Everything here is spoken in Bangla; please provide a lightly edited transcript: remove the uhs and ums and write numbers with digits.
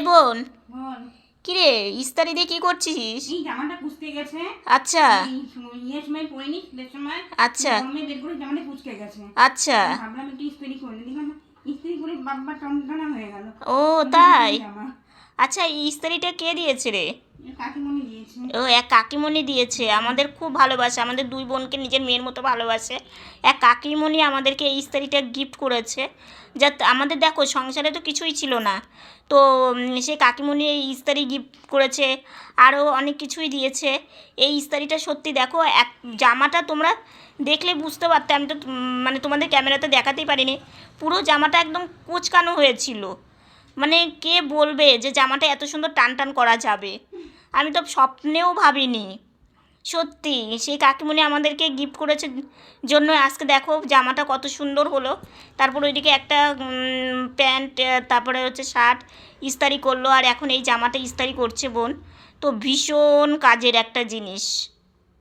বোন, বল। কিরে ইস্তারি দিয়ে কি করছিস? এই জামাটা কুচকে গেছে। আচ্ছা ইয়ের সময় পরিনি, শীতের সময় আচ্ছা গরমে বের করে জামাটা কুচকে গেছে। আচ্ছা। ভাবলাম একটু ইস্ত্রি করে নিই, দেখলাম ইস্ত্রি করে বাব্বা টনটনা হয়ে গেল। ও তাই? আচ্ছা এই ইস্তারিটা কে দিয়েছে রে? কাকিমণি দিয়েছে। ও এক কাকিমণি দিয়েছে। আমাদের খুব ভালোবাসে, আমাদের দুই বোনকে নিজের মেয়ের মতো ভালোবাসে। এক কাকিমণি আমাদেরকে এই ইস্তারিটা গিফট করেছে। যা আমাদের দেখো সংসারে তো কিছুই ছিল না, তো সে কাকিমণি এই ইস্তারি গিফট করেছে, আরও অনেক কিছুই দিয়েছে। এই ইস্তারিটা সত্যি দেখো, এক জামাটা তোমরা দেখলে বুঝতে পারতে, আমি তো মানে তোমাদের ক্যামেরাতে দেখাতেই পারিনি। পুরো জামাটা একদম কোঁচকানো হয়েছিল। মানে কে বলবে যে জামাটা এত সুন্দর টান টান করা যাবে? আমি তো স্বপ্নেও ভাবিনি। সত্যি সেই কাকিমণি আমাদেরকে গিফট করেছে জন্য আজকে দেখো জামাটা কত সুন্দর হলো। তারপর ওইদিকে একটা প্যান্ট, তারপরে হচ্ছে শার্ট ইস্তারি করলো, আর এখন এই জামাটা ইস্তারি করছে বোন। তো ভীষণ কাজের একটা জিনিস।